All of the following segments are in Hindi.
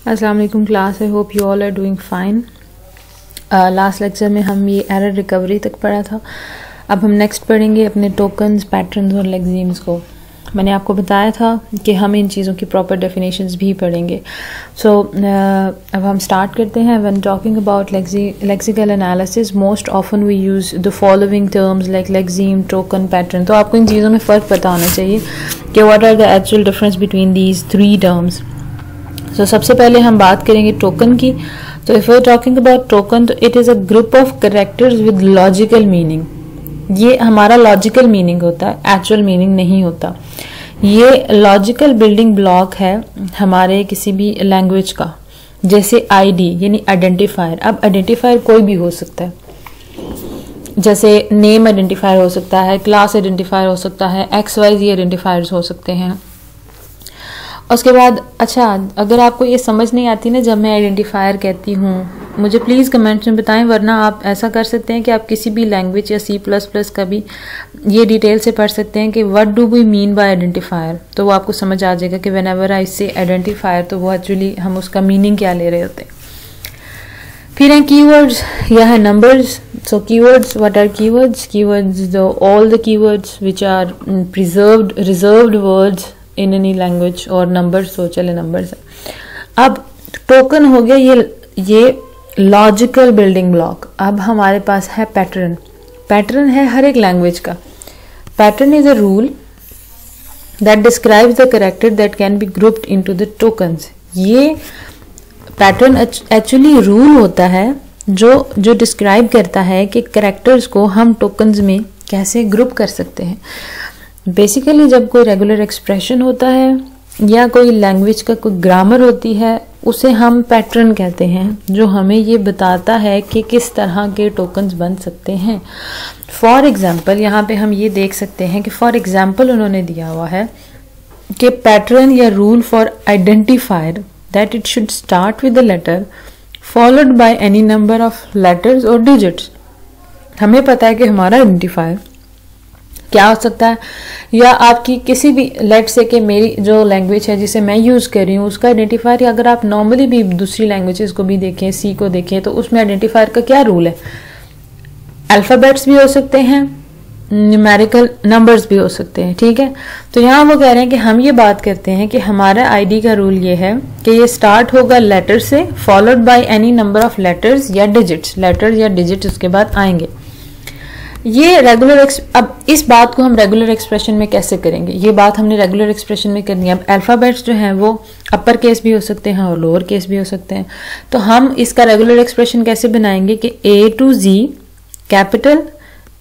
अस्सलाम वालेकुम class, I hope you all are doing fine. Last lecture में हम ये एरर रिकवरी तक पढ़ा था। अब हम नेक्स्ट पढ़ेंगे अपने टोकन्स, पैटर्न्स और लेक्सीम्स को। मैंने आपको बताया था कि हम इन चीज़ों की प्रॉपर डेफिनेशंस भी पढ़ेंगे। अब हम स्टार्ट करते हैं। When talking about lexical analysis most often we use the following terms like lexeme, token, pattern. तो आपको इन चीज़ों में फ़र्क पता होना चाहिए कि what are the actual difference between these three terms. तो सबसे पहले हम बात करेंगे टोकन की। तो if we are talking about token, तो it is a group of characters with logical meaning. ये हमारा लॉजिकल मीनिंग होता है, एक्चुअल मीनिंग नहीं होता। ये लॉजिकल बिल्डिंग ब्लॉक है हमारे किसी भी लैंग्वेज का। जैसे आईडी यानी आइडेंटिफायर। अब आइडेंटिफायर कोई भी हो सकता है, जैसे नेम आइडेंटिफायर हो सकता है, क्लास आइडेंटिफायर हो सकता है, XYZ आइडेंटिफायर्स हो सकते हैं। उसके बाद अच्छा, अगर आपको ये समझ नहीं आती ना जब मैं आइडेंटिफायर कहती हूँ, मुझे प्लीज़ कमेंट्स में बताएं, वरना आप ऐसा कर सकते हैं कि आप किसी भी लैंग्वेज या C++ का भी ये डिटेल से पढ़ सकते हैं कि what do we mean by identifier. तो वो आपको समझ आ जाएगा कि व्हेनेवर आई से आइडेंटिफायर, तो वो एक्चुअली हम उसका मीनिंग क्या ले रहे होते हैं। फिर हैं कीवर्ड्स या है numbers. So keywords, what are keywords? Keywords all the keywords which are preserved, reserved words in any language. और नंबर्स, तो चले नंबर्स है। अब टोकन हो गया ये लॉजिकल बिल्डिंग ब्लॉक। अब हमारे पास है पैटर्न। पैटर्न है हर एक लैंग्वेज का। Pattern is a rule that describes the character that can be grouped into the tokens. ये पैटर्न एक्चुअली रूल होता है जो डिस्क्राइब करता है कि कैरेक्टर्स को हम टोकन्स में कैसे ग्रुप कर सकते हैं। बेसिकली जब कोई रेगुलर एक्सप्रेशन होता है या कोई लैंग्वेज का कोई ग्रामर होती है, उसे हम पैटर्न कहते हैं, जो हमें ये बताता है कि किस तरह के टोकन्स बन सकते हैं। फॉर एग्जाम्पल यहाँ पे हम ये देख सकते हैं कि फॉर एग्जाम्पल उन्होंने दिया हुआ है कि पैटर्न या rule for identifier that it should start with the letter followed by any number of letters और डिजिट्स। हमें पता है कि हमारा आइडेंटिफायर क्या हो सकता है, या आपकी किसी भी लेट से कि मेरी जो लैंग्वेज है जिसे मैं यूज़ कर रही हूँ उसका आइडेंटिफायर, अगर आप नॉर्मली भी दूसरी लैंग्वेजेस को भी देखें, सी को देखें, तो उसमें आइडेंटिफायर का क्या रूल है? अल्फ़ाबेट्स भी हो सकते हैं, न्यूमेरिकल नंबर्स भी हो सकते हैं, ठीक है। तो यहाँ वो कह रहे हैं कि हम ये बात करते हैं कि हमारा आईडी का रूल ये है कि ये स्टार्ट होगा लेटर से followed by any number of letters या डिजिट्स। लेटर्स या डिजिट्स उसके बाद आएंगे। ये रेगुलर अब इस बात को हम रेगुलर एक्सप्रेशन में कैसे करेंगे? ये बात हमने रेगुलर एक्सप्रेशन में करनी है। अब अल्फ़ाबेट्स जो हैं वो अपर केस भी हो सकते हैं और लोअर केस भी हो सकते हैं। तो हम इसका रेगुलर एक्सप्रेशन कैसे बनाएंगे कि A to Z capital,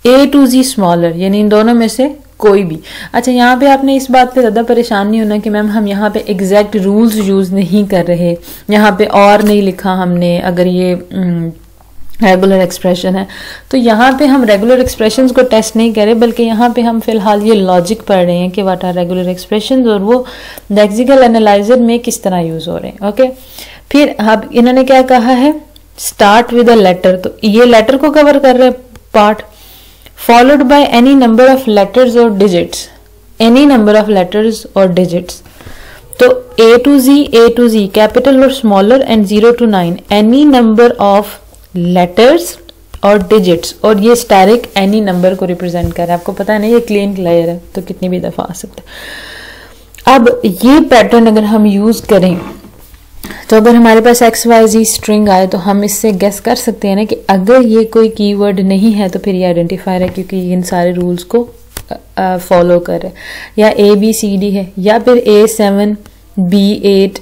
A to Z smaller, यानी इन दोनों में से कोई भी। अच्छा, यहाँ पे आपने इस बात पे ज़्यादा परेशान नहीं होना कि मैम हम यहाँ पे एग्जैक्ट रूल्स यूज़ नहीं कर रहे, यहाँ पे और नहीं लिखा हमने। अगर ये रेगुलर एक्सप्रेशन है तो यहाँ पे हम रेगुलर एक्सप्रेशंस को टेस्ट नहीं करें, बल्कि यहाँ पे हम फिलहाल ये लॉजिक पढ़ रहे हैं कि व्हाट आर रेगुलर एक्सप्रेशंस और वो लेक्सिकल एनालाइजर में किस तरह यूज हो रहे हैं। ओके, फिर अब इन्होंने क्या कहा है? Start with a letter. तो ये लेटर को कवर कर रहे हैं part. Followed by any number of letters और digits, any number of letters और डिजिट्स। तो A to Z कैपिटल और smaller and 0 to 9 any number of letters और डिजिट्स, और ये स्टैरिक एनी नंबर को रिप्रेजेंट कर रहा है। आपको पता है ना, ये क्लीन लेयर है तो कितनी भी दफा आ सकता है। अब ये पैटर्न अगर हम यूज करें तो अगर हमारे पास XYZ स्ट्रिंग आए तो हम इससे गेस कर सकते हैं ना कि अगर ये कोई कीवर्ड नहीं है तो फिर ये आइडेंटिफायर है, क्योंकि ये इन सारे रूल्स को फॉलो कर रहे हैं। या ABCD है, या फिर A7 B8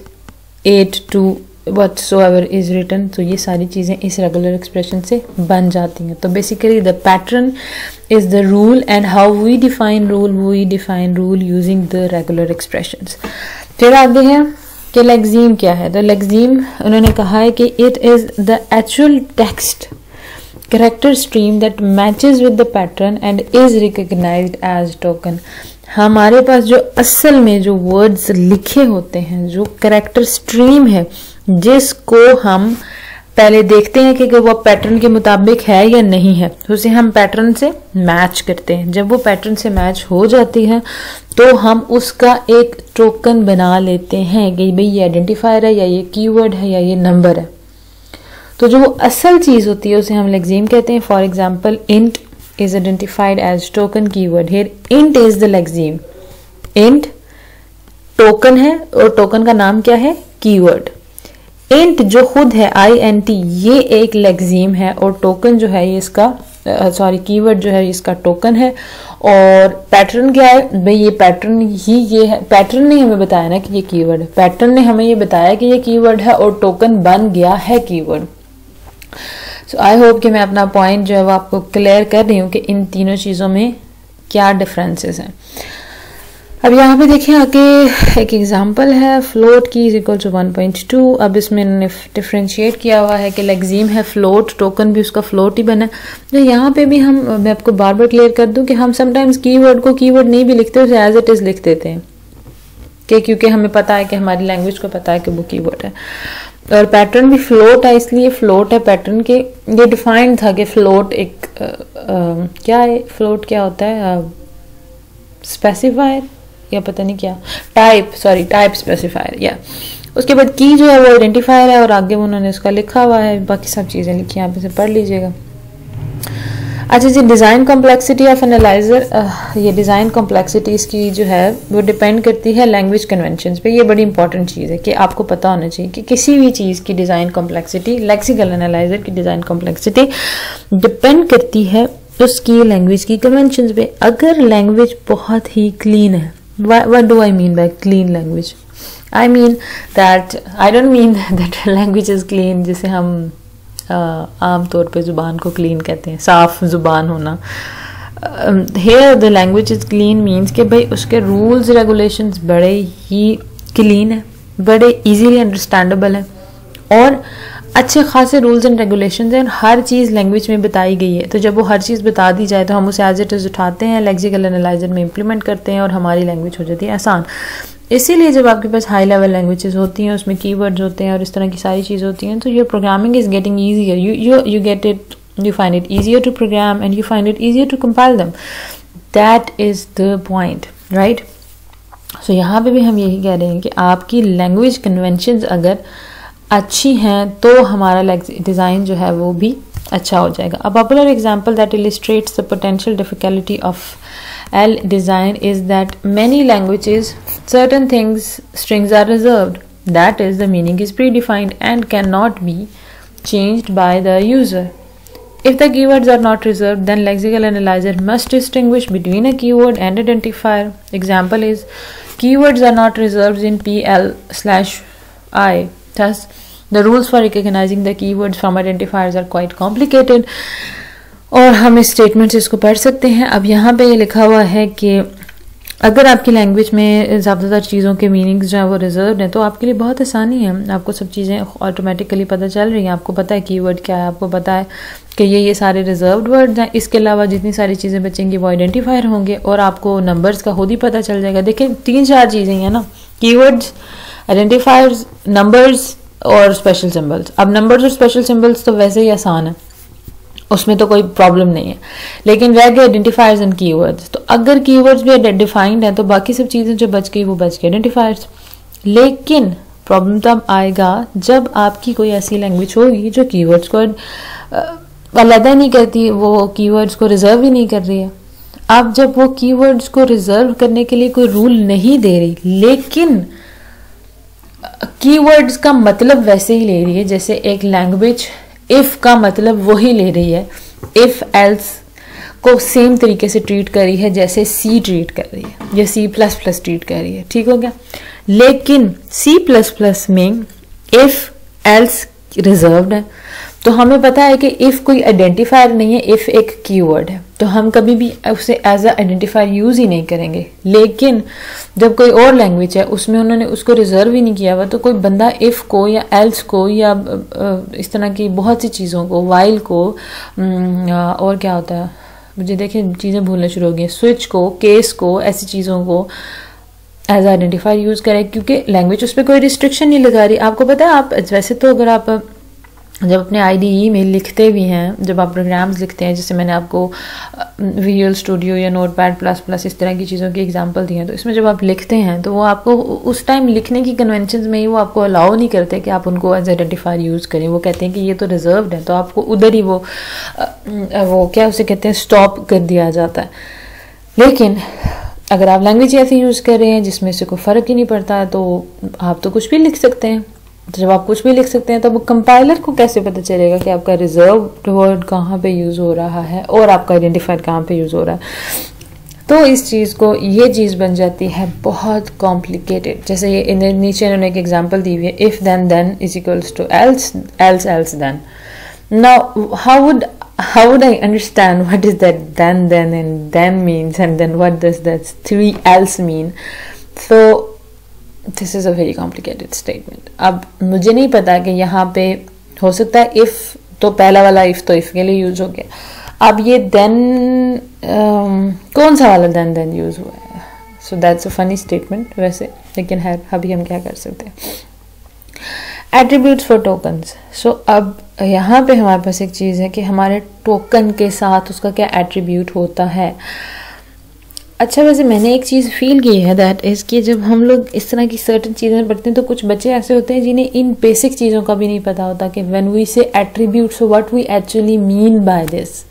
8 whatsoever is written। तो ये सारी चीज़ें इस रेगुलर एक्सप्रेशन से बन जाती हैं। तो basically the pattern is the rule and how we define rule using the regular expressions. फिर आगे है कि लेक्सीम क्या है। तो लेक्सीम उन्होंने कहा है कि it is the actual text character stream that matches with the pattern and is recognised as token. हमारे पास जो असल में जो वर्ड्स लिखे होते हैं, जो कैरेक्टर स्ट्रीम है जिसको हम पहले देखते हैं कि वो पैटर्न के मुताबिक है या नहीं है, तो उसे हम पैटर्न से मैच करते हैं। जब वो पैटर्न से मैच हो जाती है तो हम उसका एक टोकन बना लेते हैं कि भाई ये आइडेंटिफायर है या ये कीवर्ड है या ये नंबर है। तो जो वो असल चीज होती है उसे हम लेक्सीम कहते हैं। For example, int is identified as token keyword. Here int is the lexeme. Int token है और टोकन का नाम क्या है? कीवर्ड। इंट जो खुद है INT, ये एक लेक्सीम है और टोकन जो है ये इसका कीवर्ड जो है इसका टोकन है। और पैटर्न क्या है भाई? ये पैटर्न ही ये है। पैटर्न ने हमें बताया ना कि ये कीवर्ड है, पैटर्न ने हमें ये बताया कि ये कीवर्ड है और टोकन बन गया है कीवर्ड। सो आई होप कि मैं अपना पॉइंट जो है वो आपको क्लियर कर रही हूँ कि इन तीनों चीज़ों में क्या डिफरेंसेस हैं। अब यहाँ पे देखिए आगे एक एग्जांपल है, फ्लोट की इज इक्वल टू 1.2। अब इसमें इन्होंने डिफ्रेंशिएट किया हुआ है कि लेक्सीम है फ्लोट, टोकन भी उसका फ्लोट ही बना। तो यहाँ पे भी मैं आपको बार बार क्लियर कर दूं कि हम समटाइम्स कीवर्ड को कीवर्ड नहीं भी लिखते, उसे एज इट इज लिख देते हैं कि क्योंकि हमें पता है कि हमारी लैंग्वेज को पता है कि वो कीवर्ड है। और पैटर्न भी फ्लोट है, इसलिए फ्लोट है पैटर्न के। ये डिफाइंड था कि फ्लोट एक क्या है, फ्लोट क्या होता है? स्पेसिफायर या पता नहीं क्या, टाइप स्पेसिफायर। या उसके बाद की जो है वो आइडेंटिफायर है और आगे उन्होंने उसका लिखा हुआ है, बाकी सब चीजें लिखी हैं, आप इसे पढ़ लीजिएगा। अच्छा जी, डिजाइन कॉम्प्लेक्सिटी ऑफ एनालाइजर। ये डिजाइन कॉम्प्लेक्सिटी इसकी जो है वो डिपेंड करती है लैंग्वेज कन्वेंशंस पे। ये बड़ी इंपॉर्टेंट चीज़ है कि आपको पता होना चाहिए कि किसी भी चीज़ की डिजाइन कॉम्प्लेक्सिटी, लेक्सिकल एनालाइजर की डिजाइन कॉम्प्लेक्सिटी डिपेंड करती है उसकी लैंग्वेज की कन्वेंशंस पे। अगर लैंग्वेज बहुत ही क्लीन है, what do I mean by clean language? I mean that I don't mean that language is clean जिसे हम आम तौर पे ज़ुबान को क्लीन कहते हैं, साफ ज़ुबान होना। Here the language is clean means कि भाई उसके रूल्स रेगुलेशंस बड़े ही क्लीन है, बड़े इजीली अंडरस्टैंडेबल है और अच्छे खासे रूल्स एंड रेगुलेशंस हैं। हर चीज़ लैंग्वेज में बताई गई है, तो जब वो हर चीज़ बता दी जाए तो हम उसे एज इट इज़ उठाते हैं, लेक्सिकल एनालाइजर में इम्प्लीमेंट करते हैं और हमारी लैंग्वेज हो जाती है आसान। इसीलिए जब आपके पास हाई लेवल लैंग्वेजेस होती हैं, उसमें कीवर्ड्स होते हैं और इस तरह की सारी चीज़ होती हैं, तो your programming is getting easier, you get it, you find it easier to program and you find it easier to compile them. That is the point, right? So यहाँ पे भी हम यही कह रहे हैं कि आपकी लैंग्वेज कन्वेंशंस अगर अच्छी हैं तो हमारा डिज़ाइन जो है वो भी अच्छा हो जाएगा। A popular example that illustrates the potential difficulty of L design is that many languages, certain strings are reserved. That is, the meaning is predefined and cannot be changed by the user. If the keywords are not reserved, then lexical analyzer must distinguish between a keyword and identifier. Example is, keywords are not reserved in PL/I. Thus, the rules for recognizing the keywords from identifiers are quite complicated. और हम इस स्टेटमेंट से इसको पढ़ सकते हैं। अब यहाँ पे ये लिखा हुआ है कि अगर आपकी लैंग्वेज में ज़्यादातर चीज़ों के मीनिंग्स जो है वो रिजर्व हैं तो आपके लिए बहुत आसानी है, आपको सब चीज़ें ऑटोमेटिकली पता चल रही हैं, आपको पता है कीवर्ड क्या है, आपको पता है कि ये सारे रिजर्व्ड वर्ड्स हैं। इसके अलावा जितनी सारी चीज़ें बचेंगी वो आइडेंटिफायर होंगे और आपको नंबर्स का खुद ही पता चल जाएगा। देखिए 3-4 चीज़ें हैं ना, कीवर्ड्स, आइडेंटिफायर्स, नंबर्स और स्पेशल सिंबल्स। अब नंबर्स और स्पेशल सिंबल्स तो वैसे ही आसान है, उसमें तो कोई प्रॉब्लम नहीं है, लेकिन रह गए आइडेंटिफायर्स एंड कीवर्ड्स। तो अगर कीवर्ड्स भी डिफाइंड है तो बाकी सब चीज़ें जो बच गई वो बच गई आइडेंटिफायर्स। लेकिन प्रॉब्लम तब आएगा जब आपकी कोई ऐसी लैंग्वेज होगी जो कीवर्ड्स को अलहदा नहीं करती, वो कीवर्ड्स को रिजर्व ही नहीं कर रही है। अब जब वो कीवर्ड्स को रिजर्व करने के लिए कोई रूल नहीं दे रही, लेकिन कीवर्ड्स का मतलब वैसे ही ले रही है जैसे एक लैंग्वेज इफ का मतलब वही ले रही है, इफ एल्स को सेम तरीके से ट्रीट कर रही है जैसे सी ट्रीट कर रही है या C++ ट्रीट कर रही है, ठीक हो गया। लेकिन C++ में इफ एल्स रिजर्व्ड है, तो हमें पता है कि इफ कोई आइडेंटिफायर नहीं है, इफ एक कीवर्ड है, तो हम कभी भी उसे एज अ आइडेंटिफायर यूज ही नहीं करेंगे। लेकिन जब कोई और लैंग्वेज है उसमें उन्होंने उसको रिजर्व ही नहीं किया हुआ, तो कोई बंदा इफ को या एल्स को या इस तरह की बहुत सी चीज़ों को, वाइल को, और क्या होता है, मुझे देखिए चीज़ें भूलना शुरू हो गई, स्विच को, केस को, ऐसी चीज़ों को एज आइडेंटिफायर यूज करें, क्योंकि लैंग्वेज उस पर कोई रिस्ट्रिक्शन नहीं लगा रही। आपको पता है, आप वैसे तो अगर आप जब अपने IDE में लिखते भी हैं, जब आप प्रोग्राम्स लिखते हैं, जैसे मैंने आपको विजुअल स्टूडियो या Notepad++ इस तरह की चीज़ों की एग्जांपल दी हैं, तो इसमें जब आप लिखते हैं तो वो आपको उस टाइम लिखने की कन्वेंशंस में ही वो आपको अलाउ नहीं करते कि आप उनको एज आइडेंटिफायर यूज़ करें। वो कहते हैं कि ये तो रिजर्व्ड है, तो आपको उधर ही वो क्या उसे कहते हैं, स्टॉप कर दिया जाता है। लेकिन अगर आप लैंग्वेज ऐसी यूज़ कर रहे हैं जिसमें से कोई फ़र्क ही नहीं पड़ता है, तो आप तो कुछ भी लिख सकते हैं। तो जब आप कुछ भी लिख सकते हैं तो वो कंपाइलर को कैसे पता चलेगा कि आपका रिजर्व्ड वर्ड कहाँ पे यूज़ हो रहा है और आपका आइडेंटिफायर कहाँ पे यूज़ हो रहा है। तो इस चीज़ को, ये चीज़ बन जाती है बहुत कॉम्प्लिकेटेड। जैसे ये नीचे इन्होंने एक एग्जांपल दी हुई है, if then is equals to else, else then. Now how would I understand what is that then and then means, and then what does that 3 else mean? So this is a very complicated statement. अब मुझे नहीं पता कि यहाँ पे हो सकता है if, तो पहला वाला if तो if के लिए यूज हो गया। अब ये then कौन सा वाला then यूज हुआ है? So that's a funny statement वैसे, लेकिन है, अभी हम क्या कर सकते हैं। Attributes for tokens. सो अब यहाँ पे हमारे पास एक चीज़ है कि हमारे टोकन के साथ उसका क्या एट्रीब्यूट होता है। अच्छा, वैसे मैंने एक चीज़ फील की है, दैट इज़ कि जब हम लोग इस तरह की सर्टन चीज़ें पढ़ते हैं तो कुछ बच्चे ऐसे होते हैं जिन्हें इन बेसिक चीज़ों का भी नहीं पता होता कि when we say attribute, so what we actually mean by this,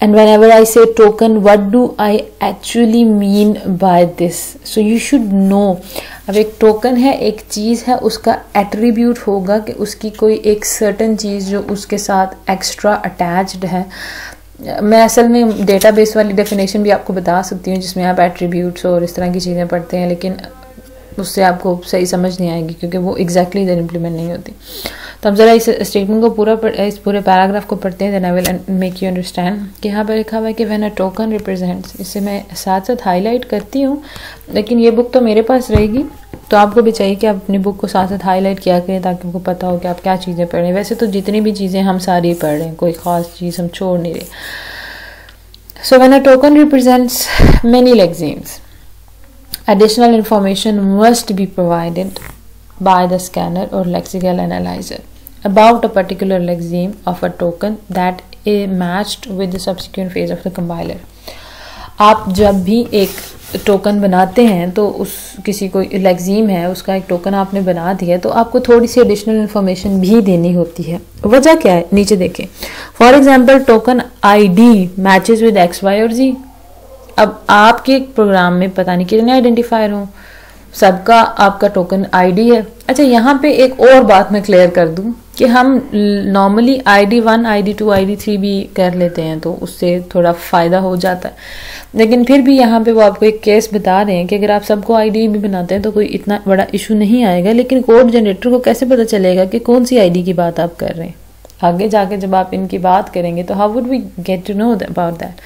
and whenever I say token, what do I actually mean by this? So you should know. अब एक टोकन है, एक चीज़ है, उसका एट्रीब्यूट होगा कि उसकी कोई एक सर्टन चीज़ जो उसके साथ एक्स्ट्रा अटैच्ड है। मैं असल में डेटाबेस वाली डेफिनेशन भी आपको बता सकती हूँ जिसमें आप एट्रीब्यूट्स और इस तरह की चीज़ें पढ़ते हैं, लेकिन उससे आपको सही समझ नहीं आएगी क्योंकि वो एग्जैक्टली इधर इम्प्लीमेंट नहीं होती। तो अब ज़रा इस स्टेटमेंट को इस पूरे पैराग्राफ को पढ़ते हैं, then I will make you understand कि यहाँ पर लिखा हुआ है कि व्हेन अ टोकन रिप्रेजेंट्स, इसे मैं साथ साथ हाईलाइट करती हूँ, लेकिन ये बुक तो मेरे पास रहेगी, तो आपको भी चाहिए कि आप अपनी बुक को साथ साथ हाईलाइट किया करें ताकि आपको पता हो कि आप क्या चीज़ें पढ़ रहे हैं। वैसे तो जितनी भी चीज़ें हम सारी पढ़ रहे हैं, कोई ख़ास चीज़ हम छोड़ नहीं रहे। So when a token represents many lexemes, additional information must be provided by the scanner or lexical analyzer about a particular lexeme of a token that is matched with the subsequent phase of the compiler. आप जब भी एक टोकन बनाते हैं तो उस किसी को लेक्सीम है, उसका एक टोकन आपने बना दिया, तो आपको थोड़ी सी एडिशनल इन्फॉर्मेशन भी देनी होती है। वजह क्या है, नीचे देखें। For example, token ID matches with X, Y और Z। अब आपके प्रोग्राम में पता नहीं कितने आइडेंटिफायर हों, सबका आपका टोकन ID है। अच्छा, यहाँ पे एक और बात मैं क्लियर कर दूं कि हम नॉर्मली ID1, ID2, ID3 भी कर लेते हैं तो उससे थोड़ा फ़ायदा हो जाता है, लेकिन फिर भी यहाँ पे वो आपको एक केस बता रहे हैं कि अगर आप सबको ID भी बनाते हैं तो कोई इतना बड़ा इशू नहीं आएगा, लेकिन कोड जनरेटर को कैसे पता चलेगा कि कौन सी ID की बात आप कर रहे हैं। आगे जाके जब आप इनकी बात करेंगे तो how would we get to know about that.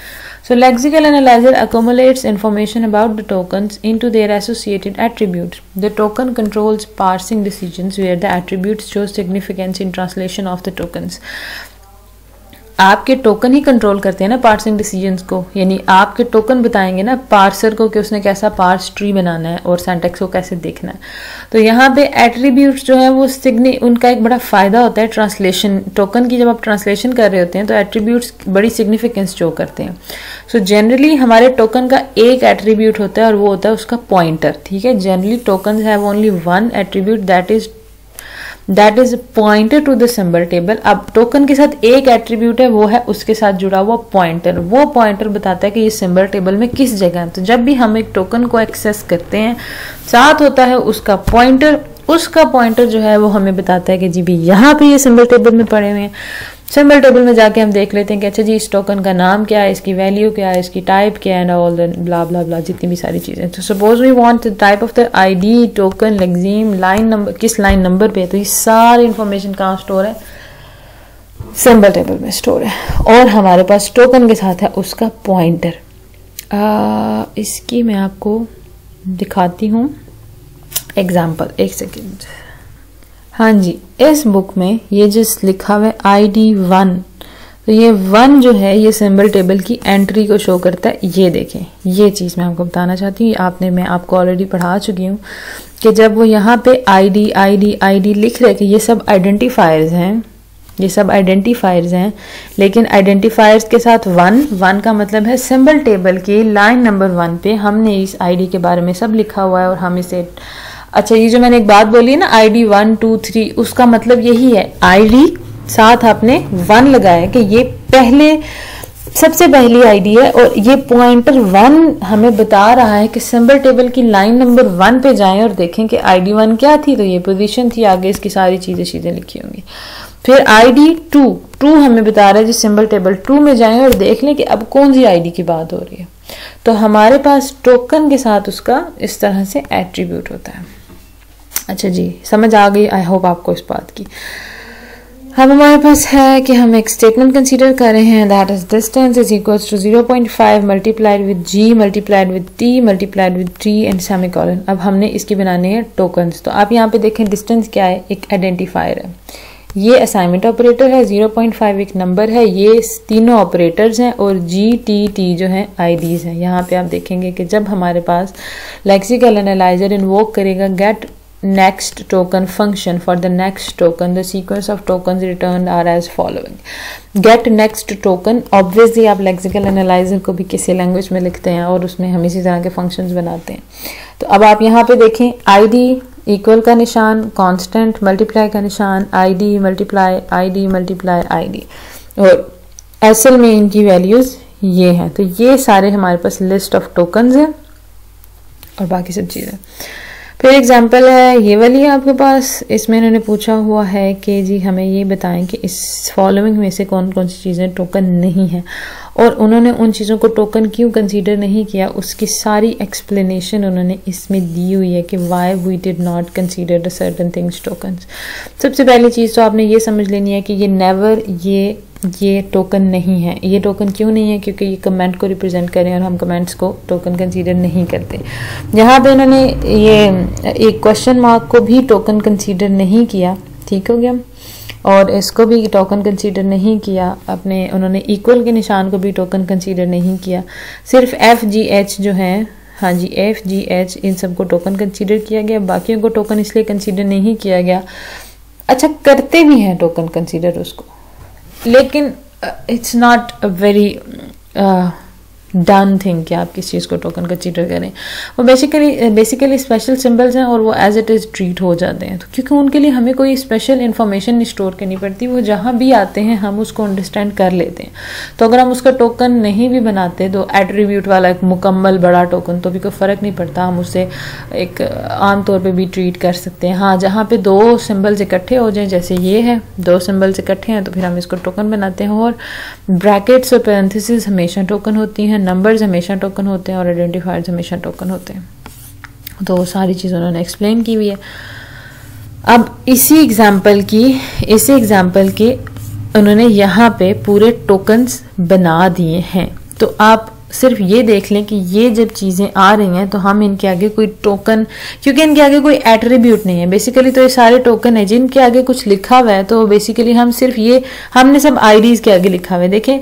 So lexical analyzer accumulates information about the tokens into their associated attributes. The token controls parsing decisions where the attributes show significance in translation of the tokens. आपके टोकन ही कंट्रोल करते हैं ना पार्सिंग डिसीजंस को, यानी आपके टोकन बताएंगे ना पार्सर को कि उसने कैसा पार्स ट्री बनाना है और सिंटैक्स को कैसे देखना है। तो यहाँ पे एट्रीब्यूट्स जो है वो उनका एक बड़ा फ़ायदा होता है ट्रांसलेशन। टोकन की जब आप ट्रांसलेशन कर रहे होते हैं तो एट्रीब्यूट्स बड़ी सिग्निफिकेंस शो करते हैं। सो जनरली हमारे टोकन का एक एट्रीब्यूट होता है और वो होता है उसका पॉइंटर। ठीक है, generally token have only one attribute that is pointer to the symbol table. अब टोकन के साथ एक एट्रीब्यूट है, वो है उसके साथ जुड़ा हुआ पॉइंटर। वो पॉइंटर बताता है कि ये सिंबल टेबल में किस जगह है। तो जब भी हम एक टोकन को एक्सेस करते हैं, साथ होता है उसका पॉइंटर। उसका पॉइंटर जो है वो हमें बताता है कि जी भी यहाँ पे ये सिंबल टेबल में पड़े हुए हैं। सिंबल टेबल में जाके हम देख लेते हैं कि अच्छा जी इस टोकन का नाम क्या है, इसकी वैल्यू क्या है, इसकी टाइप क्या है, and all the bla bla bla जितनी भी सारी चीज़ें। तो suppose we want the type of the ID, token, lexeme, line number, किस लाइन नंबर पे है, तो ये सारी इंफॉर्मेशन कहाँ स्टोर है, सिंबल टेबल में स्टोर है। और हमारे पास टोकन के साथ है उसका पॉइंटर। इसकी मैं आपको दिखाती हूँ एग्जाम्पल, एक सेकेंड। हाँ जी, इस बुक में ये जिस लिखा हुआ है ID1, तो ये 1 जो है ये सिंबल टेबल की एंट्री को शो करता है। ये देखें, ये चीज़ मैं आपको बताना चाहती हूँ, मैं आपको ऑलरेडी पढ़ा चुकी हूँ कि जब वो यहाँ पे आईडी आईडी आईडी लिख रहे थे, ये सब आइडेंटिफायर्स हैं, ये सब आइडेंटिफायर्स हैं, लेकिन आइडेंटिफायर्स के साथ वन का मतलब है सिंबल टेबल के लाइन नंबर 1 पे हमने इस आईडी के बारे में सब लिखा हुआ है और हम इसे, अच्छा ये जो मैंने एक बात बोली है ना आईडी 1 2 3, उसका मतलब यही है, आईडी साथ आपने 1 लगाया कि ये पहले सबसे पहली आईडी है और ये पॉइंटर 1 हमें बता रहा है कि सिंबल टेबल की लाइन नंबर 1 पे जाएं और देखें कि आईडी 1 क्या थी, तो ये पोजीशन थी, आगे इसकी सारी चीजें लिखी होंगी। फिर आईडी 2 हमें बता रहा है जी सिंबल टेबल 2 में जाएं और देख लें कि अब कौन सी आईडी की बात हो रही है। तो हमारे पास टोकन के साथ उसका इस तरह से एट्रीब्यूट होता है। अच्छा जी, समझ आ गई आई होप आपको इस बात की। अब हमारे पास है कि हम एक स्टेटमेंट कंसीडर कर रहे हैं, that is distance is equals to 0.5 multiplied with g multiplied with t multiplied with t and semicolon. अब हमने इसकी बनानी है टोकन्स। तो आप यहाँ पे देखें डिस्टेंस क्या है, एक आइडेंटिफायर है, ये असाइनमेंट ऑपरेटर है, 0.5 एक नंबर है, ये तीनों ऑपरेटर्स हैं और g t t जो है आईडीज हैं। यहाँ पे आप देखेंगे कि जब हमारे पास लेक्सिकल एनालाइजर इन्वोक करेगा gate next token function, for the next token the sequence of tokens returned are as following. get next token obviously आप lexical analyzer को भी किसी लैंग्वेज में लिखते हैं और उसमें हम इसी तरह के फंक्शंस बनाते हैं। तो अब आप यहाँ पे देखें id इक्वल का निशान, कांस्टेंट मल्टीप्लाई का निशान, id मल्टीप्लाई id और असल में इनकी वैल्यूज ये हैं। तो ये सारे हमारे पास लिस्ट ऑफ टोकन्स है और बाकी सब चीज़ें। फिर एग्जाम्पल है ये वाली है आपके पास, इसमें इन्होंने पूछा हुआ है कि जी हमें ये बताएं कि इस फॉलोइंग में से कौन कौन सी चीज़ें टोकन नहीं है और उन्होंने उन चीज़ों को टोकन क्यों कंसीडर नहीं किया, उसकी सारी एक्सप्लेनेशन उन्होंने इसमें दी हुई है कि why we did not consider the certain things tokens. सबसे पहली चीज़ तो आपने ये समझ लेनी है कि ये नेवर ये टोकन नहीं है। ये टोकन क्यों नहीं है, क्योंकि ये कमेंट को रिप्रेजेंट करें और हम कमेंट्स को टोकन कंसीडर नहीं करते। यहाँ पे इन्होंने ये एक क्वेश्चन मार्क को भी टोकन कंसीडर नहीं किया, ठीक हो गया, और इसको भी टोकन कंसीडर नहीं किया अपने, उन्होंने इक्वल के निशान को भी टोकन कंसीडर नहीं किया, सिर्फ FGH जो है, हाँ जी FGH इन सबको टोकन कंसीडर किया गया, बाकियों को टोकन इसलिए कंसीडर नहीं किया गया। अच्छा करते भी हैं टोकन कंसीडर उसको, लेकिन it's not a very done thing कि आप किस चीज़ को टोकन कंसीडर करें। वो बेसिकली स्पेशल सिंबल्स हैं और वो एज इट इज़ ट्रीट हो जाते हैं, तो क्योंकि उनके लिए हमें कोई स्पेशल इन्फॉर्मेशन स्टोर करनी पड़ती, वो जहाँ भी आते हैं हम उसको अंडरस्टैंड कर लेते हैं। तो अगर हम उसका टोकन नहीं भी बनाते तो एट्रीब्यूट वाला एक मुकम्मल बड़ा टोकन तो भी कोई फ़र्क नहीं पड़ता, हम उससे एक आम तौर पर भी ट्रीट कर सकते हैं। हाँ, जहाँ पे 2 सिम्बल्स इकट्ठे हो जाएं, जैसे ये है 2 सिम्बल्स इकट्ठे हैं, तो फिर हम इसको टोकन बनाते हैं। और ब्रैकेट्स और पैरेंथेसिस हमेशा टोकन होती हैं, नंबर्स हमेशा टोकन होते हैं और आइडेंटिफायर्स हमेशा टोकन होते हैं। तो सारी चीज़ उन्होंने एक्सप्लेन की हुई है। अब इसी एग्जाम्पल के उन्होंने यहाँ पे पूरे टोकन्स बना दिए हैं। तो आप सिर्फ ये देख लें कि ये जब चीज़ें आ रही हैं तो हम इनके आगे कोई टोकन, क्योंकि इनके आगे कोई एट्रीब्यूट नहीं है बेसिकली, तो ये सारे टोकन है जिनके आगे कुछ लिखा हुआ है, तो बेसिकली हम सिर्फ ये हमने सब आईडीज के आगे लिखा हुआ है। देखें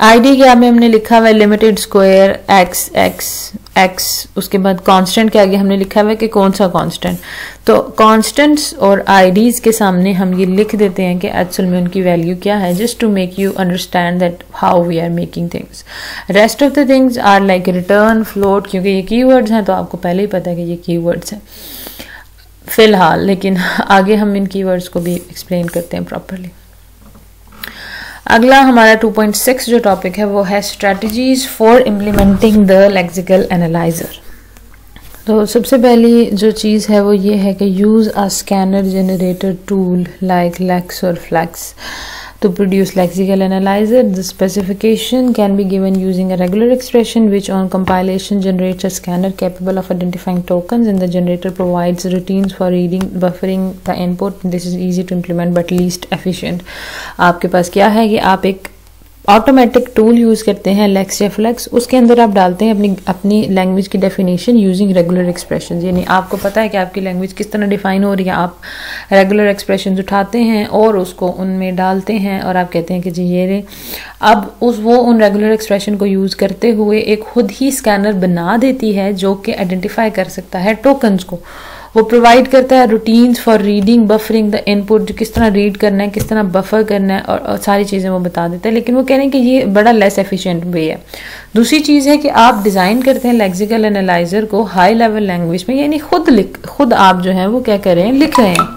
आईडी के आगे हमने लिखा हुआ है लिमिटेड स्क्वायर x, उसके बाद कांस्टेंट के आगे हमने लिखा हुआ है कि कौन सा कांस्टेंट। तो कांस्टेंट्स और आईडीज के सामने हम ये लिख देते हैं कि एक्चुअल में उनकी वैल्यू क्या है, just to make you understand that how we are making things. Rest of the things are like return, float, क्योंकि ये कीवर्ड्स हैं तो आपको पहले ही पता है कि ये कीवर्ड्स हैं फिलहाल, लेकिन आगे हम इन कीवर्ड्स को भी एक्सप्लेन करते हैं प्रॉपरली। अगला हमारा 2.6 जो टॉपिक है वो है strategies for implementing the lexical analyser. तो सबसे पहली जो चीज़ है वो ये है कि use a scanner generator tool like Lex और Flex to produce lexical analyzer. The specification can be given using a regular expression which on compilation generates a scanner capable of identifying tokens, and the generator provides routines for reading, buffering the input. This is easy to implement but least efficient. आपके पास क्या है कि आप एक ऑटोमेटिक टूल यूज़ करते हैं लेक्स या फ्लेक्स, उसके अंदर आप डालते हैं अपनी लैंग्वेज की डेफिनेशन यूजिंग रेगुलर एक्सप्रेशन, यानी आपको पता है कि आपकी लैंग्वेज किस तरह डिफाइन हो रही है, आप रेगुलर एक्सप्रेशन उठाते हैं और उसको उनमें डालते हैं और आप कहते हैं कि जी ये रे। अब वो उन रेगुलर एक्सप्रेशन को यूज़ करते हुए एक खुद ही स्कैनर बना देती है जो कि आइडेंटिफाई कर सकता है टोकन्स को, वो प्रोवाइड करता है routines for reading buffering the input, जो किस तरह रीड करना है, किस तरह बफर करना है, और सारी चीज़ें वो बता देता है। लेकिन वो कह रहे हैं कि ये बड़ा लेस एफिशिएंट वे है। दूसरी चीज़ है कि आप डिज़ाइन करते हैं लेक्सिकल एनालाइजर को हाई लेवल लैंग्वेज में, यानी खुद आप जो है वो क्या कर रहे हैं, लिख रहे हैं,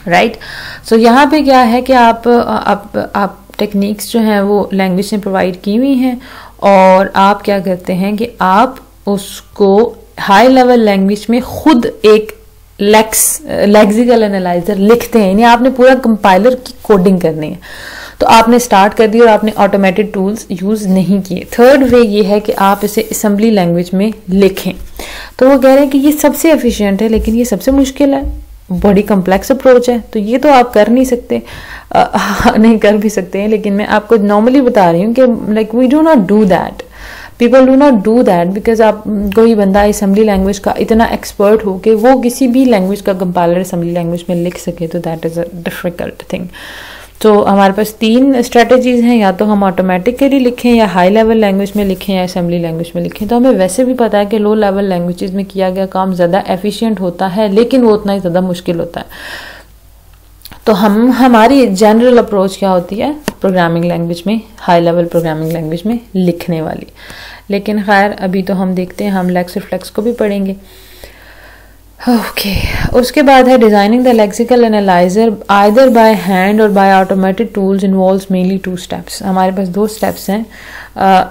राइट। सो यहाँ पे क्या है कि आप टेक्निक्स जो हैं वो लैंग्वेज में प्रोवाइड की हुई हैं, और आप क्या करते हैं कि आप उसको हाई लेवल लैंग्वेज में खुद एक लेक्सिकल एनालाइजर लिखते हैं, यानी आपने पूरा कंपाइलर की कोडिंग करनी है। तो आपने स्टार्ट कर दी और आपने ऑटोमेटेड टूल्स यूज नहीं किए। थर्ड वे ये है कि आप इसे असेंबली लैंग्वेज में लिखें। तो वो कह रहे हैं कि ये सबसे एफिशिएंट है, लेकिन ये सबसे मुश्किल है, बड़ी कम्प्लेक्स अप्रोच है, तो ये तो आप कर नहीं सकते। नहीं कर भी सकते हैं, लेकिन मैं आपको नॉर्मली बता रही हूँ कि like we do not do that, people do not do that, because आप कोई बंदा असेंबली लैंग्वेज का इतना एक्सपर्ट हो कि वो किसी भी लैंग्वेज का कंपाइलर असेंबली लैंग्वेज में लिख सके, तो that is a difficult thing. तो हमारे पास 3 स्ट्रेटजीज हैं, या तो हम ऑटोमेटिकली लिखें, या हाई लेवल लैंग्वेज में लिखें, या असेंबली लैंग्वेज में लिखें। तो हमें वैसे भी पता है कि लो लेवल लैंग्वेजेस में किया गया काम ज़्यादा एफिशिएंट होता है, लेकिन वो उतना ही ज़्यादा मुश्किल होता है। तो हमारी जनरल अप्रोच क्या होती है प्रोग्रामिंग लैंग्वेज में, हाई लेवल प्रोग्रामिंग लैंग्वेज में लिखने वाली। लेकिन खैर अभी तो हम देखते हैं, हम लेक्स रिफ्लेक्स को भी पढ़ेंगे। ओके उसके बाद है designing the lexical analyzer either by hand और by automated tools involves mainly 2 steps. हमारे पास 2 स्टेप्स हैं।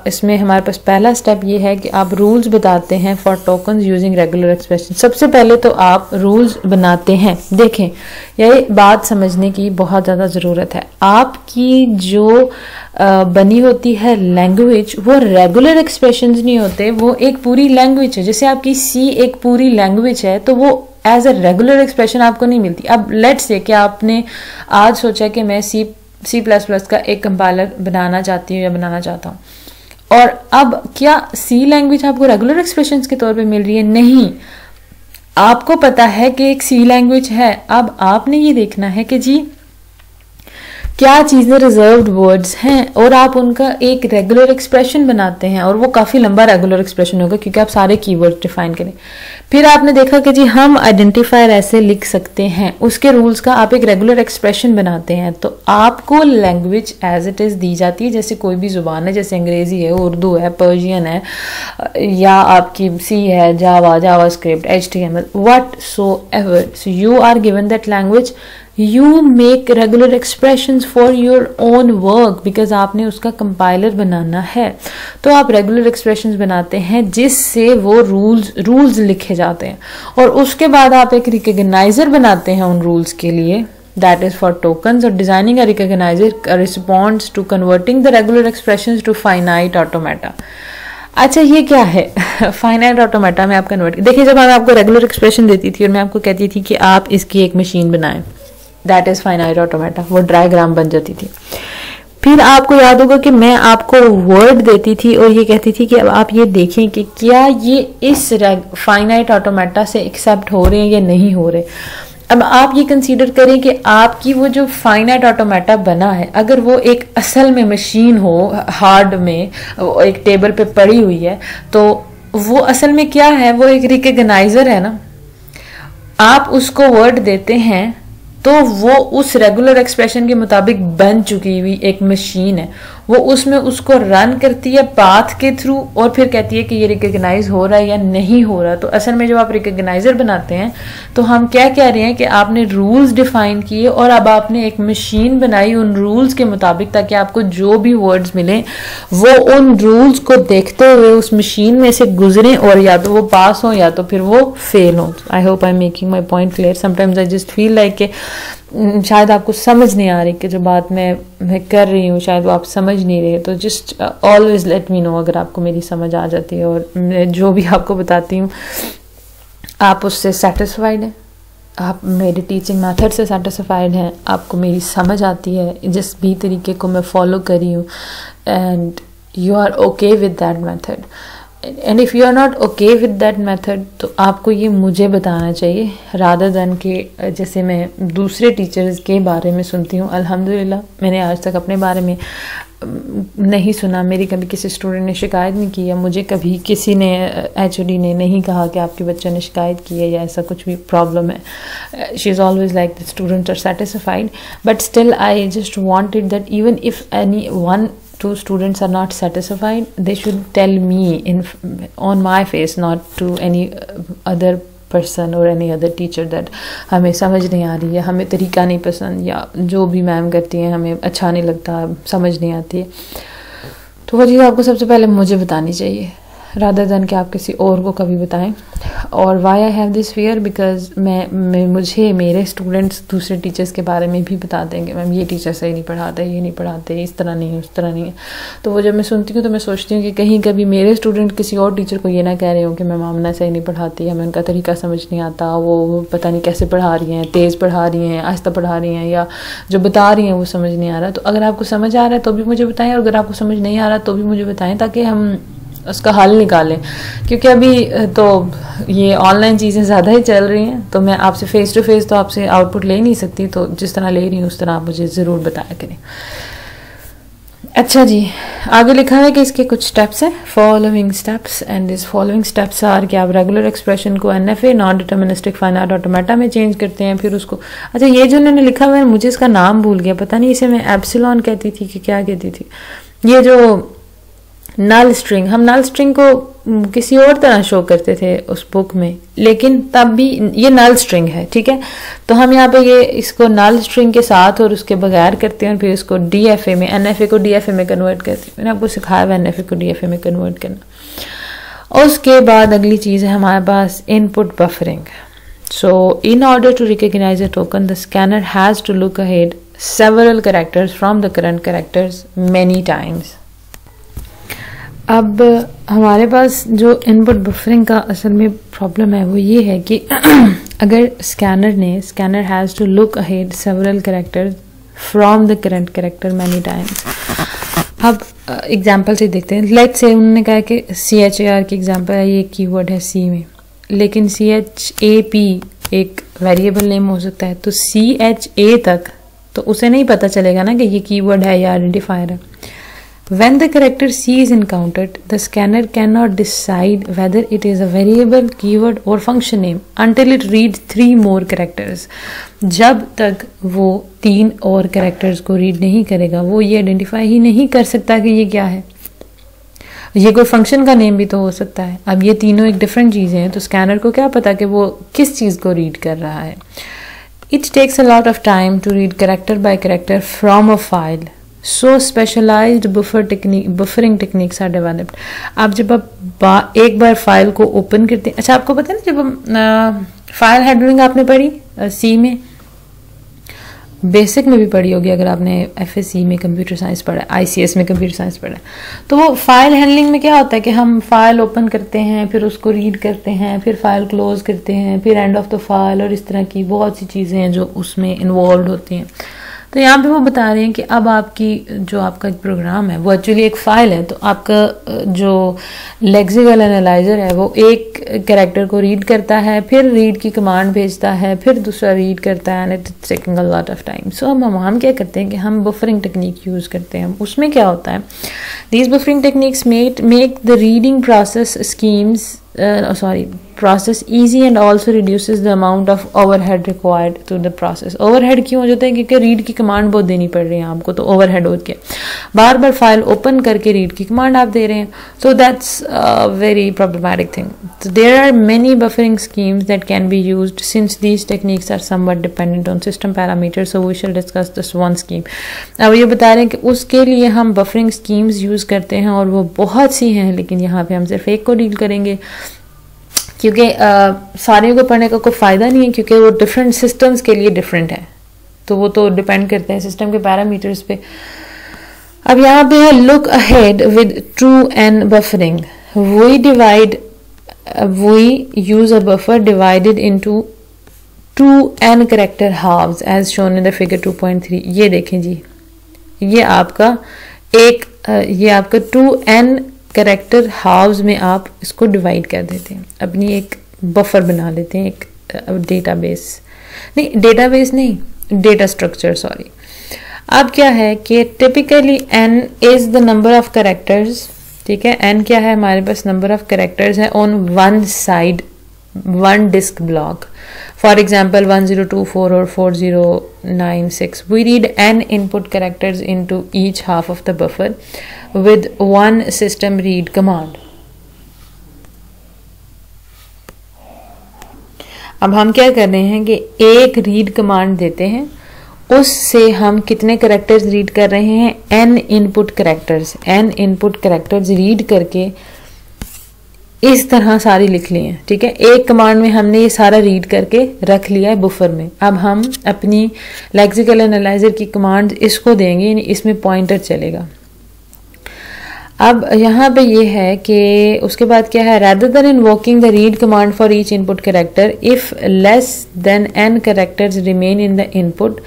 इसमें हमारे पास पहला स्टेप ये है कि आप रूल्स बताते हैं for tokens using regular expression. सबसे पहले तो आप रूल्स बनाते हैं। देखें ये बात समझने की बहुत ज़्यादा ज़रूरत है। आपकी जो बनी होती है लैंग्वेज, वो रेगुलर एक्सप्रेशंस नहीं होते, वो एक पूरी लैंग्वेज है। जैसे आपकी सी एक पूरी लैंग्वेज है, तो वो एज अ रेगुलर एक्सप्रेशन आपको नहीं मिलती। अब लेट्स से कि आपने आज सोचा कि मैं C++ का एक कंपाइलर बनाना चाहती हूँ या बनाना चाहता हूँ, और अब क्या सी लैंग्वेज आपको रेगुलर एक्सप्रेशंस के तौर पे मिल रही है? नहीं, आपको पता है कि एक सी लैंग्वेज है। अब आपने ये देखना है कि जी क्या चीज़ें रिजर्व्ड वर्ड्स हैं, और आप उनका एक रेगुलर एक्सप्रेशन बनाते हैं, और वो काफ़ी लंबा रेगुलर एक्सप्रेशन होगा क्योंकि आप सारे कीवर्ड्स डिफाइन करें। फिर आपने देखा कि जी हम आइडेंटिफायर ऐसे लिख सकते हैं, उसके रूल्स का आप एक रेगुलर एक्सप्रेशन बनाते हैं, तो आपको लैंग्वेज एज इट इज़ दी जाती है जैसे कोई भी ज़ुबान है, जैसे अंग्रेज़ी है, उर्दू है, पर्शियन है, या आपकी सी है, JavaScript, HTML, whatsoever. So you are given that language, you make regular expressions for your own work because आपने उसका कंपाइलर बनाना है। तो आप रेगुलर एक्सप्रेशंस बनाते हैं जिससे वो रूल्स लिखे जाते हैं, और उसके बाद आप एक रिकॉग्नाइजर बनाते हैं उन रूल्स के लिए, दैट इज फॉर टोकन्स। और designing a recogniser responds to converting the regular expressions to finite automata. अच्छा ये क्या है फाइनाइट ऑटोमेटा में आप कन्वर्ट। देखिए जब मैं आपको रेगुलर एक्सप्रेशन देती थी और मैं आपको कहती थी कि आप इसकी एक मशीन बनाएं, दैट इज फाइनाइट ऑटोमेटा, वो डायग्राम बन जाती थी। फिर आपको याद होगा कि मैं आपको वर्ड देती थी और ये कहती थी कि अब आप ये देखें कि क्या ये इस फाइनाइट ऑटोमेटा से एक्सेप्ट हो रहे हैं या नहीं हो रहे। अब आप ये कंसीडर करें कि आपकी वो जो फाइनाइट ऑटोमेटा बना है, अगर वो एक असल में मशीन हो, हार्ड में एक टेबल पे पड़ी हुई है, तो वो असल में क्या है, वो एक रिकॉग्नाइजर है ना। आप उसको वर्ड देते हैं तो वो उस रेगुलर एक्सप्रेशन के मुताबिक बन चुकी हुई एक मशीन है, वो उसमें उसको रन करती है पाथ के थ्रू और फिर कहती है कि ये रिकॉग्नाइज हो रहा है या नहीं हो रहा। तो असल में जब आप रिकॉग्नाइजर बनाते हैं तो हम क्या कह रहे हैं कि आपने रूल्स डिफाइन किए और अब आपने एक मशीन बनाई उन रूल्स के मुताबिक, ताकि आपको जो भी वर्ड्स मिले वो उन रूल्स को देखते हुए उस मशीन में से गुजरे और या तो वो पास हो या तो फिर वो फेल हो। I hope I am making my point clear. Sometimes I just feel like कि शायद आपको समझ नहीं आ रही कि जो बात मैं कर रही हूँ शायद वो आप समझ नहीं रहे, तो just always let me know अगर आपको मेरी समझ आ जाती है और मैं जो भी आपको बताती हूँ आप उससे सेटिस्फाइड हैं, आप मेरे टीचिंग मेथड से सेटिस्फाइड हैं, आपको मेरी समझ आती है जिस भी तरीके को मैं फॉलो करी हूँ, and you are okay with that method. And if you are not okay with that method तो आपको ये मुझे बताना चाहिए, रादर दैन कि जैसे मैं दूसरे टीचर्स के बारे में सुनती हूँ। अल्हम्दुलिल्लाह मैंने आज तक अपने बारे में नहीं सुना, मेरी कभी किसी स्टूडेंट ने शिकायत नहीं की, या मुझे कभी किसी ने HOD ने नहीं कहा कि आपके बच्चे ने शिकायत की है या ऐसा कुछ भी प्रॉब्लम है. She is always like the students are satisfied, but still I just wanted that even if any one two students are not satisfied, they should tell me on my face, not to any other person or any other teacher that हमें समझ नहीं आ रही है, हमें तरीका नहीं पसंद, या जो भी मैम करती हैं हमें अच्छा नहीं लगता, समझ नहीं आती है. तो वो चीज़ आपको सबसे पहले मुझे बतानी चाहिए रादर दैन कि आप किसी और को कभी बताएं. और why I have this fear, because मुझे मेरे स्टूडेंट्स दूसरे टीचर्स के बारे में भी बता देंगे, मैम ये टीचर सही नहीं पढ़ाते, ये नहीं पढ़ाते, इस तरह नहीं है, उस तरह नहीं है. तो वो जब मैं सुनती हूँ तो मैं सोचती हूँ कि कहीं कभी मेरे स्टूडेंट किसी और टीचर को ये ना कह रहे हो कि मैम आमना सही नहीं पढ़ाती, हमें उनका तरीका समझ नहीं आता, वो पता नहीं कैसे पढ़ा रही हैं, तेज़ पढ़ा रही हैं, आहिस्ता पढ़ा रही हैं, या जो बता रही हैं वो समझ नहीं आ रहा. तो अगर आपको समझ आ रहा है तो भी मुझे बताएं, और अगर आपको समझ नहीं आ रहा तो भी मुझे बताएं, ताकि हम उसका हल निकालें. क्योंकि अभी तो ये ऑनलाइन चीज़ें ज़्यादा ही चल रही हैं, तो मैं आपसे फ़ेस टू फेस तो आपसे आउटपुट ले नहीं सकती, तो जिस तरह ले रही हूँ उस तरह आप मुझे ज़रूर बताया करें. अच्छा जी, आगे लिखा है कि इसके कुछ स्टेप्स हैं, following steps, and this following steps are कि आप रेगुलर एक्सप्रेशन को NFA non deterministic finite automata में चेंज करते हैं, फिर उसको. अच्छा, ये जो उन्होंने लिखा हुआ है मुझे इसका नाम भूल गया, पता नहीं इसे मैं एप्सिलॉन कहती थी कि क्या कहती थी. ये जो नल स्ट्रिंग, हम नल स्ट्रिंग को किसी और तरह शो करते थे उस बुक में, लेकिन तब भी ये नल स्ट्रिंग है, ठीक है. तो हम यहाँ पे ये इसको नल स्ट्रिंग के साथ और उसके बगैर करते हैं, फिर इसको DFA में, NFA को DFA में कन्वर्ट करते हैं. मैंने आपको सिखाया हुआ NFA को DFA में कन्वर्ट करना. उसके बाद अगली चीज़ है हमारे पास input buffering. So in order to recognize a token the scanner has to look ahead several characters from the current characters many times. अब हमारे पास जो इनपुट बफरिंग का असल में प्रॉब्लम है वो ये है कि अगर scanner has to look ahead several characters from the current character many times. अब एग्जांपल से देखते हैं. लेट्स से उन्होंने कहा कि CHAR की एग्जांपल है, ये कीवर्ड है C में, लेकिन CHAP एक वेरिएबल नेम हो सकता है, तो CHA तक तो उसे नहीं पता चलेगा ना कि ये कीवर्ड है या आइडेंटिफायर है. When the character C is encountered, the scanner cannot decide whether it is a variable, keyword or function name until it reads 3 more characters. जब तक वो 3 और कैरेक्टर्स को रीड नहीं करेगा वो ये आइडेंटिफाई ही नहीं कर सकता कि ये क्या है. ये कोई फंक्शन का नेम भी तो हो सकता है. अब ये तीनों एक डिफरेंट चीज़ें हैं, तो स्कैनर को क्या पता कि वो किस चीज़ को रीड कर रहा है. It takes a lot of time to read character by character from a file. So specialized buffering techniques are developed. आप जब आप एक बार फाइल को ओपन करते हैं, अच्छा आपको पता है ना जब हम फाइल हैंडलिंग आपने पढ़ी C में, बेसिक में भी पढ़ी होगी अगर आपने FSC में कंप्यूटर साइंस पढ़ा, ICS में कंप्यूटर साइंस पढ़ा, तो वो फाइल हैंडलिंग में क्या होता है कि हम फाइल ओपन करते हैं, फिर उसको रीड करते हैं, फिर फाइल क्लोज करते हैं, फिर एंड ऑफ द फाइल, और इस तरह की बहुत सी चीज़ें हैं जो उसमें इन्वॉल्व होती हैं. तो यहाँ पे वो बता रहे हैं कि अब आपकी जो आपका एक प्रोग्राम है वो एक्चुअली एक फ़ाइल है, तो आपका जो लेक्सिकल एनालाइजर है वो एक कैरेक्टर को रीड करता है, फिर रीड की कमांड भेजता है, फिर दूसरा रीड करता है, and it's taking a lot of time. So हम क्या करते हैं कि हम बफरिंग टेक्निक यूज़ करते हैं. उसमें क्या होता है, these buffering techniques make the reading process easy and also reduces the amount of overhead required to the process. overhead क्यों हो जाता है, क्योंकि रीड की कमांड बहुत देनी पड़ रही है आपको, तो overhead हो गया, बार बार फाइल ओपन करके रीड की कमांड आप दे रहे हैं, so that's a very problematic thing. So there are many buffering schemes that can be used since these techniques are somewhat dependent on system parameters, so we shall discuss this one scheme. अब ये बता रहे हैं कि उसके लिए हम buffering schemes यूज़ करते हैं और वो बहुत सी हैं, लेकिन यहाँ पे हम सिर्फ एक को डील करेंगे क्योंकि सारे को पढ़ने का कोई फ़ायदा नहीं है, क्योंकि वो डिफरेंट सिस्टम्स के लिए डिफरेंट है, तो वो तो डिपेंड करते हैं सिस्टम के पैरामीटर्स पे. अब यहाँ पे है look ahead with two N buffering. We use a buffer divided into 2n character halves as shown in the figure 2.3. ये देखें जी, ये आपका 2n कैरेक्टर हाउस में आप इसको डिवाइड कर देते हैं, अपनी एक बफर बना लेते हैं, एक डेटा स्ट्रक्चर. सॉरी, अब क्या है कि typically n is the number of characters, ठीक है, n क्या है हमारे पास नंबर ऑफ कैरेक्टर्स है on one side, one disk block. For example 1024 और 4096. We read n input characters into each half of the buffer with one system read command. अब हम क्या कर रहे हैं कि एक रीड कमांड देते हैं, उससे हम कितने कैरेक्टर्स रीड कर रहे हैं, n input characters. n input characters read करके इस तरह सारी लिख ली हैं, ठीक है. एक कमांड में हमने ये सारा रीड करके रख लिया है बुफर में. अब हम अपनी लेक्सिकल एनालाइजर की कमांड इसको देंगे, यानी इसमें पॉइंटर चलेगा. अब यहाँ पे ये है कि उसके बाद क्या है, rather than invoking the read command for each input character, if less than n characters remain in the input,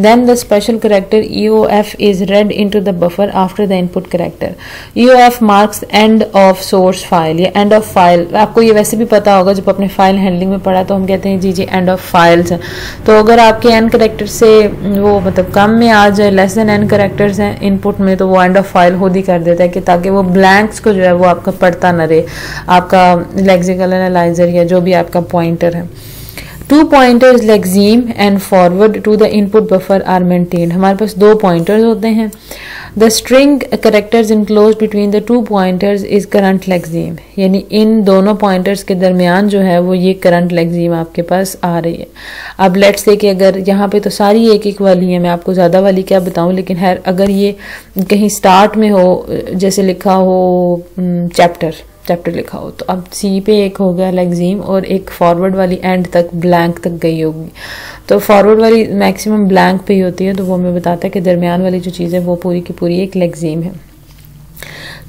then the special character EOF is read into the buffer after the input character. EOF marks end of source file या end of file. आपको ये वैसे भी पता होगा, जब अपने फाइल हैंडलिंग में पढ़ा तो हम कहते हैं जी end of files है. तो अगर आपके n कैरेक्टर से वो मतलब कम में आ जाए, लेस देन n कैरेक्टर्स हैं इनपुट में, तो वो end of file खुद ही कर देता है कि ताकि वो ब्लैंक्स को जो है वो आपका पढ़ता न रहे, आपका लेक्सिकल एनालाइजर या जो भी आपका पॉइंटर है. 2 pointers lexeme and forward to the input buffer are maintained. हमारे पास 2 पॉइंटर्स होते हैं. The string characters enclosed between the 2 pointers is current lexeme. यानी इन दोनों पॉइंटर्स के दरमियान जो है वो ये करंट lexeme आपके पास आ रही है. अब लेट्स से कि अगर यहाँ पे तो सारी एक एक वाली है, मैं आपको ज़्यादा वाली क्या बताऊँ, लेकिन है अगर ये कहीं स्टार्ट में हो, जैसे लिखा हो चैप्टर लिखा हो, तो अब सी पे एक हो गया लेक्सीम और एक फॉरवर्ड वाली एंड तक ब्लैंक तक गई होगी. तो फॉरवर्ड वाली मैक्सिमम ब्लैंक पे ही होती है, तो वो हमें बताता है कि दरमियान वाली जो चीज़ है वो पूरी की पूरी एक लेक्सीम है.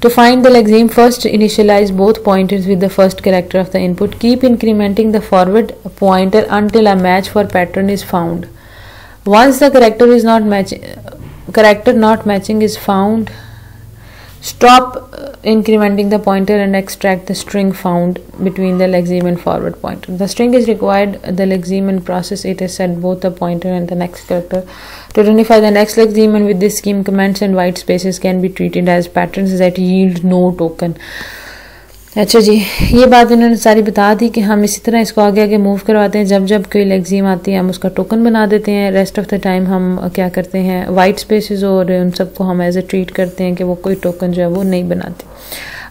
To find the lexeme, first initialize both pointers with the first character of the input. Keep incrementing the forward pointer until a match for pattern is found. Once the character not matching is found, stop incrementing the pointer and extract the string found between the lexeme and forward pointer. The string is required, the lexeme, and process it is set both the pointer and the next character to identify the next lexeme, and with this scheme comments and white spaces can be treated as patterns that yield no token. अच्छा जी, ये बात इन्होंने सारी बता दी कि हम इसी तरह इसको आगे आगे मूव करवाते हैं. जब जब कोई लेक्सीम आती है हम उसका टोकन बना देते हैं. रेस्ट ऑफ द टाइम हम क्या करते हैं, वाइट स्पेसेस और उन सबको हम एज ए ट्रीट करते हैं कि वो कोई टोकन जो है वो नहीं बनाते.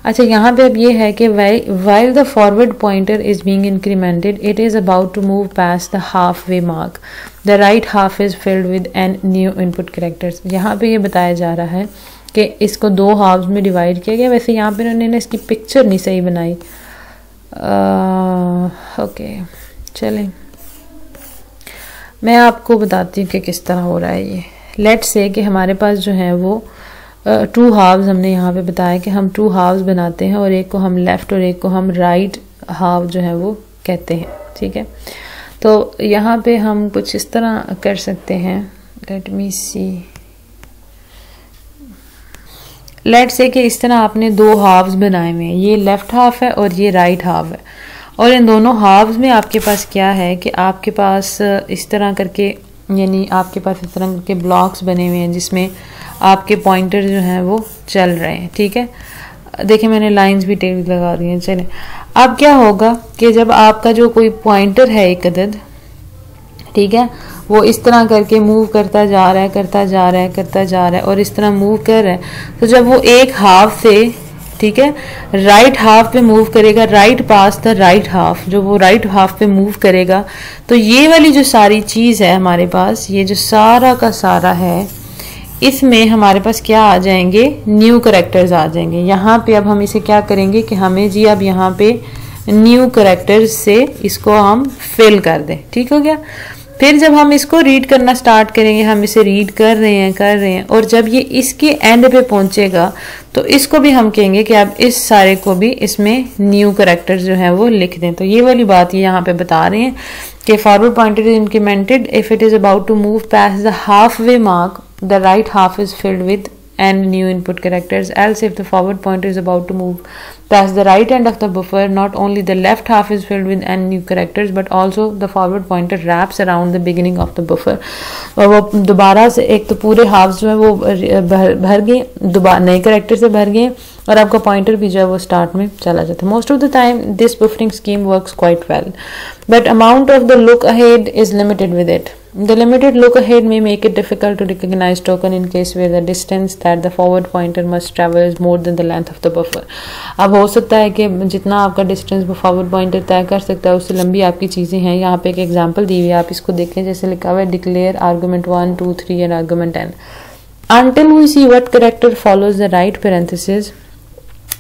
अच्छा, यहाँ पे अब ये है कि while the forward pointer is being incremented, it is about to move past the halfway mark. The right half is filled with n new input characters. यहाँ पे ये बताया जा रहा है कि इसको 2 हाफ्स में डिवाइड किया गया. वैसे यहाँ पे उन्होंने इसकी पिक्चर नहीं सही बनाई. ओके, चलें मैं आपको बताती हूँ कि किस तरह हो रहा है ये. लेट्स से कि हमारे पास जो है वो 2 हाफ्स, हमने यहाँ पे बताया कि हम 2 हाफ्स बनाते हैं और एक को हम लेफ्ट और एक को हम राइट हाफ जो है वो कहते हैं, ठीक है. तो यहाँ पे हम कुछ इस तरह कर सकते हैं. Let me C, let's say कि इस तरह आपने 2 हाफ्स बनाए हुए हैं, ये लेफ्ट हाफ है और ये राइट हाफ है, और इन दोनों हाफ्स में आपके पास क्या है कि आपके पास इस तरह करके, यानी आपके पास इस तरह के ब्लॉक्स बने हुए हैं जिसमें आपके पॉइंटर जो हैं वो चल रहे हैं, ठीक है. देखिए मैंने लाइंस भी टेक लगा दी हैं. चलें, अब क्या होगा कि जब आपका जो कोई पॉइंटर है एक अदद, ठीक है, वो इस तरह करके मूव करता जा रहा है और इस तरह मूव कर रहा है, तो जब वो एक हाफ से, ठीक है, राइट हाफ पे मूव करेगा, right pass the right half, जो वो राइट हाफ पे मूव करेगा, तो ये वाली जो सारी चीज़ है हमारे पास, ये जो सारा का सारा है, इसमें हमारे पास क्या आ जाएंगे, न्यू कैरेक्टर्स आ जाएंगे. यहाँ पे अब हम इसे क्या करेंगे कि हमें जी अब यहाँ पे न्यू कैरेक्टर्स से इसको हम फिल कर दें. ठीक हो गया. फिर जब हम इसको रीड करना स्टार्ट करेंगे, हम इसे रीड कर रहे हैं और जब ये इसके एंड पे पहुंचेगा तो इसको भी हम कहेंगे कि आप इस सारे को भी इसमें न्यू कैरेक्टर्स जो है वो लिख दें. तो ये वाली बात ये यहाँ पे बता रहे हैं कि forward pointer is incremented if it is about to move past the half way mark, the right half is filled with n new input characters, else if the forward pointer is about to move That's the right end of the buffer. Not only the left half is filled with n new characters, but also the forward pointer wraps around the beginning of the buffer. और वो दोबारा से एक तो पूरे हाफ्स जो है वो भर गए, दोबारा नए करेक्टर से भर गए, और आपका पॉइंटर भी जो है वो स्टार्ट में चला जाता है. Most of the time this buffering scheme works quite well, but amount of the look ahead is limited with it. The limited look ahead may make it difficult to recognize token in case where the distance that the forward pointer must travel is more than the length of the buffer. अब हो सकता है कि जितना आपका डिस्टेंस फॉरवर्ड पॉइंटर तय कर सकता है उससे लंबी आपकी चीज़ें हैं. यहाँ पे एक एग्जांपल दी हुई है, आप इसको देखें. जैसे लिखा हुआ है declare argument 1, 2, 3 and argument n until we see what character follows the right parenthesis.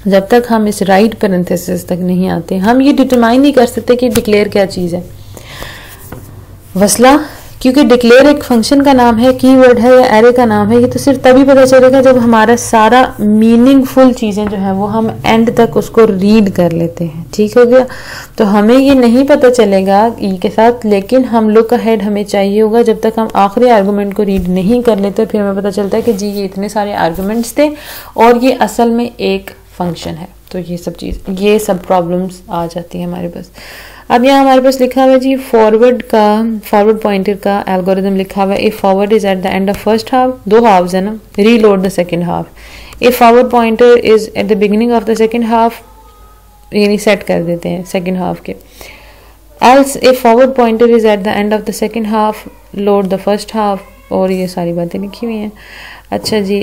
जब तक हम इस राइट पैरेंथेसिस तक नहीं आते हम ये डिटरमाइन नहीं कर सकते कि डिक्लेयर क्या चीज़ है. वसला, क्योंकि डिक्लेयर एक फंक्शन का नाम है, कीवर्ड है या एरे का नाम है, ये तो सिर्फ तभी पता चलेगा जब हमारा सारा मीनिंगफुल चीज़ें जो है वो हम एंड तक उसको रीड कर लेते हैं. ठीक हो गया. तो हमें ये नहीं पता चलेगा ई के साथ, लेकिन हम लुक अहेड हमें चाहिए होगा जब तक हम आखिरी आर्गूमेंट को रीड नहीं कर लेते. फिर हमें पता चलता है कि जी ये इतने सारे आर्गूमेंट्स थे और ये असल में एक फंक्शन है. तो ये सब प्रॉब्लम्स आ जाती हैं हमारे पास. अब यहाँ हमारे पास लिखा हुआ है जी फॉरवर्ड पॉइंटर का एल्गोरिथम लिखा हुआ है. If forward is at the end of first half, दो हाफ्स है ना, reload the second half. If forward pointer is at the beginning of the second half, यानी सेट कर देते हैं सेकंड हाफ के. Else if forward pointer is at the end of the second half, load the first half. और ये सारी बातें लिखी हुई हैं. अच्छा जी,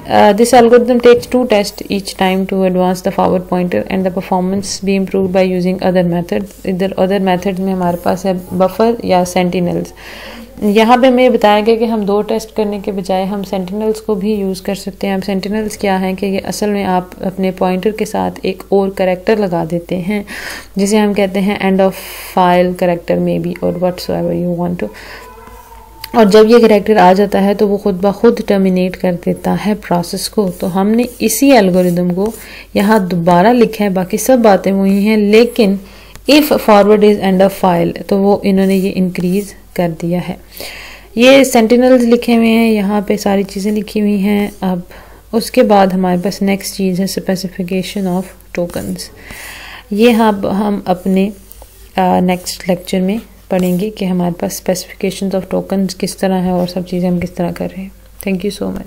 this algorithm takes 2 test each time to advance the forward pointer and the performance be improve by using other method. इधर अदर मेथड में हमारे पास है बफर या सेंटिनल्स. यहाँ पे हमें बताया गया कि हम 2 टेस्ट करने के बजाय हम सेंटिनल्स को भी यूज़ कर सकते हैं. अब सेंटिनल्स क्या हैं कि ये असल में आप अपने पॉइंटर के साथ एक और करेक्टर लगा देते हैं जिसे हम कहते हैं end of file character may be और व्हाटसोएवर यू वांट टू. और जब ये करेक्टर आ जाता है तो वो खुद ब खुद टर्मिनेट कर देता है प्रोसेस को. तो हमने इसी एल्गोरिदम को यहाँ दोबारा लिखा है, बाकी सब बातें वही हैं, लेकिन if forward is end of file तो वो इन्होंने ये इंक्रीज कर दिया है. ये सेंटिनल्स लिखे हुए हैं, यहाँ पे सारी चीज़ें लिखी हुई हैं. अब उसके बाद हमारे पास नेक्स्ट चीज़ है स्पेसिफिकेशन ऑफ टोकन्स. ये हम अपने नेक्स्ट लेक्चर में पढ़ेंगे कि हमारे पास स्पेसिफिकेशंस ऑफ टोकन्स किस तरह है और सब चीज़ें हम किस तरह कर रहे हैं. Thank you so much.